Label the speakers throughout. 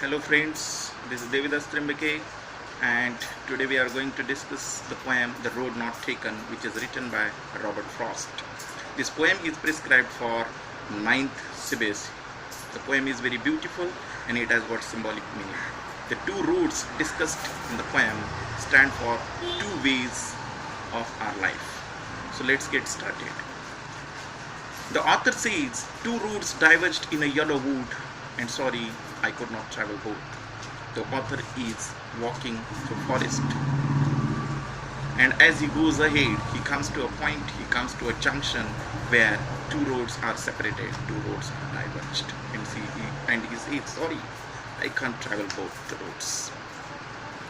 Speaker 1: Hello friends, this is Devidas Trimbake and today we are going to discuss the poem The Road Not Taken, which is written by Robert Frost. This poem is prescribed for 9th CBSE. The poem is very beautiful and it has got symbolic meaning. The two roads discussed in the poem stand for two ways of our life. So let's get started. The author says, two roads diverged in a yellow wood, and sorry, I could not travel both. The author is walking through forest, and as he goes ahead, he comes to a point, he comes to a junction where two roads are separated, two roads are diverged, and he says, sorry, I can't travel both the roads.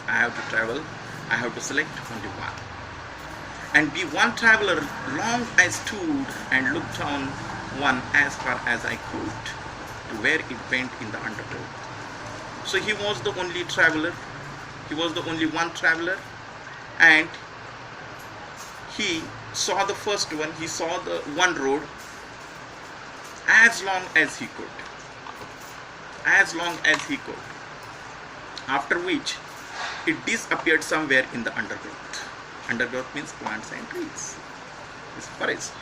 Speaker 1: I have to select only one. And be one traveler long I stood and looked on one as far as I could to where it went in the undergrowth. So he was the only traveler, he was the only one traveler, and he saw the first one, he saw the one road as long as he could. After which it disappeared somewhere in the undergrowth. Undergrowth means plants and trees. It's forest.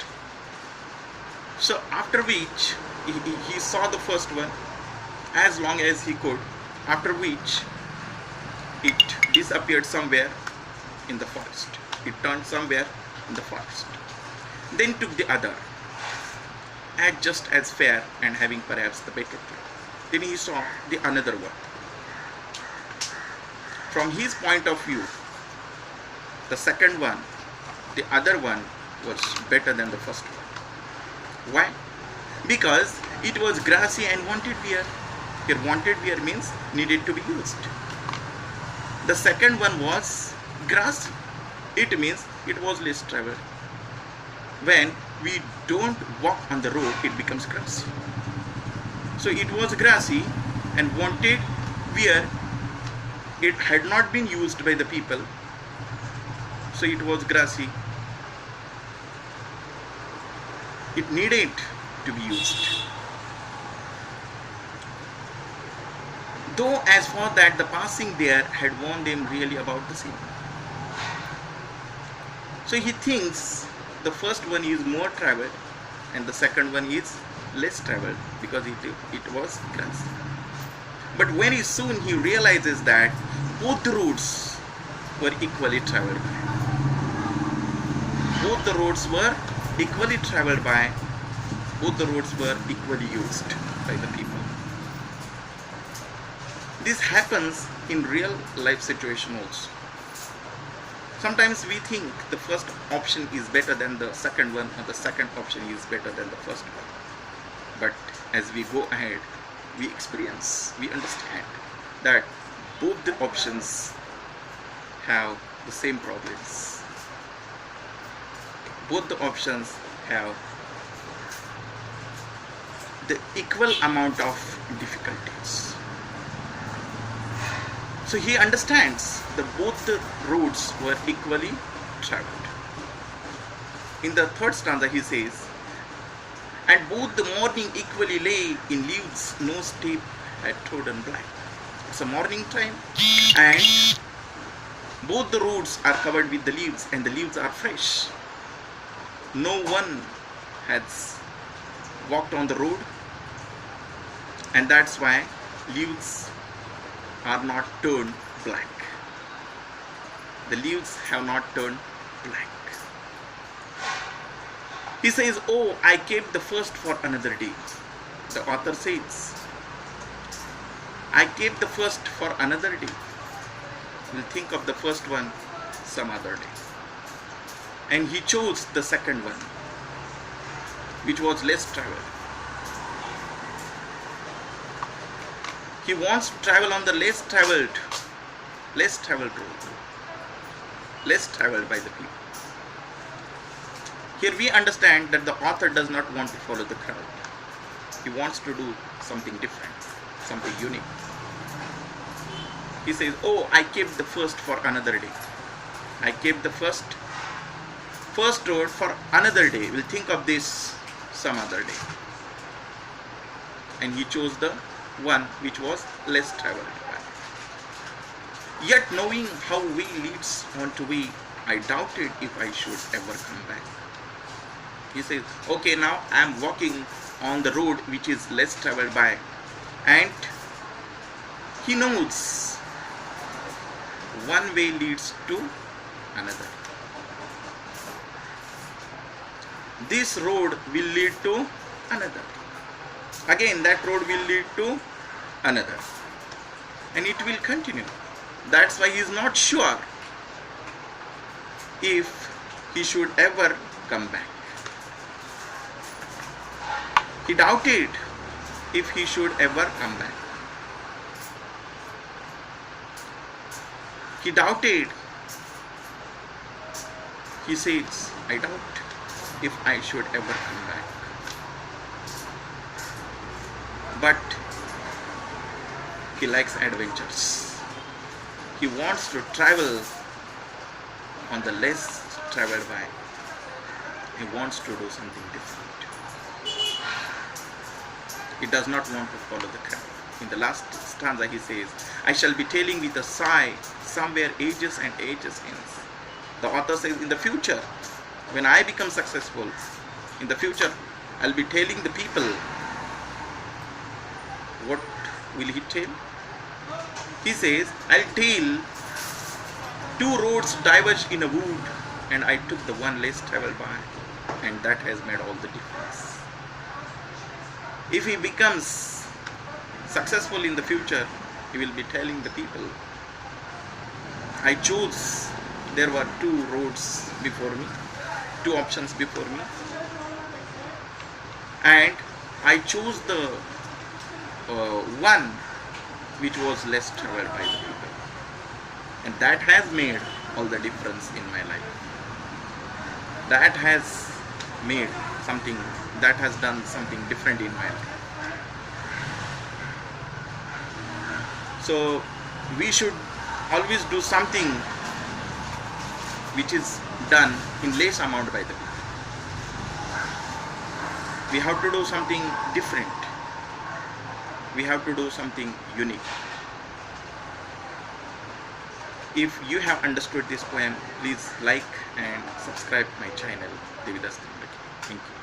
Speaker 1: So after which he saw the first one as long as he could, after which it disappeared somewhere in the forest. It turned somewhere in the forest. Then took the other, as just as fair and having perhaps the better thing. Then he saw the another one. From his point of view, the second one, the other one was better than the first one. Why? Because it was grassy and wanted wear. Here wanted wear means needed to be used. The second one was grassy. It means it was less traveled. When we don't walk on the road, it becomes grassy. So it was grassy and wanted where it had not been used by the people. So it was grassy. It needed to be used. Though as for that the passing there had warned them really about the same. So he thinks the first one is more traveled and the second one is less traveled because it was grassy. But very soon he realizes that both the roads were equally traveled by. Both the roads were equally traveled by, both the roads were equally used by the people. This happens in real life situation also. Sometimes we think the first option is better than the second one, or the second option is better than the first one. But as we go ahead, we experience, we understand that both the options have the same problems. Both the options have the equal amount of difficulties. So he understands that both the roads were equally traveled. In the third stanza he says, and both the morning equally lay in leaves, no step had trodden black. It's a morning time and both the roads are covered with the leaves and the leaves are fresh. No one has walked on the road, and that's why leaves are not turned black. The leaves have not turned black. He says, oh, I kept the first for another day. The author says, I kept the first for another day. We'll think of the first one some other day. And he chose the second one, which was less traveled. He wants to travel on the less traveled road, less traveled by the people. Here we understand that the author does not want to follow the crowd. He wants to do something different, something unique. He says, oh, I kept the first for another day. I kept the first road for another day. We'll think of this some other day. And he chose the one which was less traveled by. Yet knowing how way leads on to way, I doubted if I should ever come back. He says, okay, now I am walking on the road which is less traveled by, and he knows one way leads to another. This road will lead to another. Again, that road will lead to another. And it will continue. That's why he is not sure if he should ever come back. He doubted if he should ever come back. He doubted. He says, I doubt if I should ever come back. But he likes adventures. He wants to travel on the less traveled by. He wants to do something different. He does not want to follow the crowd. In the last stanza he says, I shall be telling with a sigh somewhere ages and ages hence. The author says, in the future, when I become successful, in the future, I'll be telling the people. What will he tell? He says, I'll tell two roads diverged in a wood, and I took the one less traveled by, and that has made all the difference. If he becomes successful in the future, he will be telling the people, I chose, there were two roads before me, two options before me, and I chose the one which was less traveled by the people, and that has made all the difference in my life. That has made something, that has done something different in my life. So we should always do something which is done in less amount by the people. We have to do something different. We have to do something unique. If you have understood this poem, please like and subscribe my channel, Devidas Trimbake. Thank you.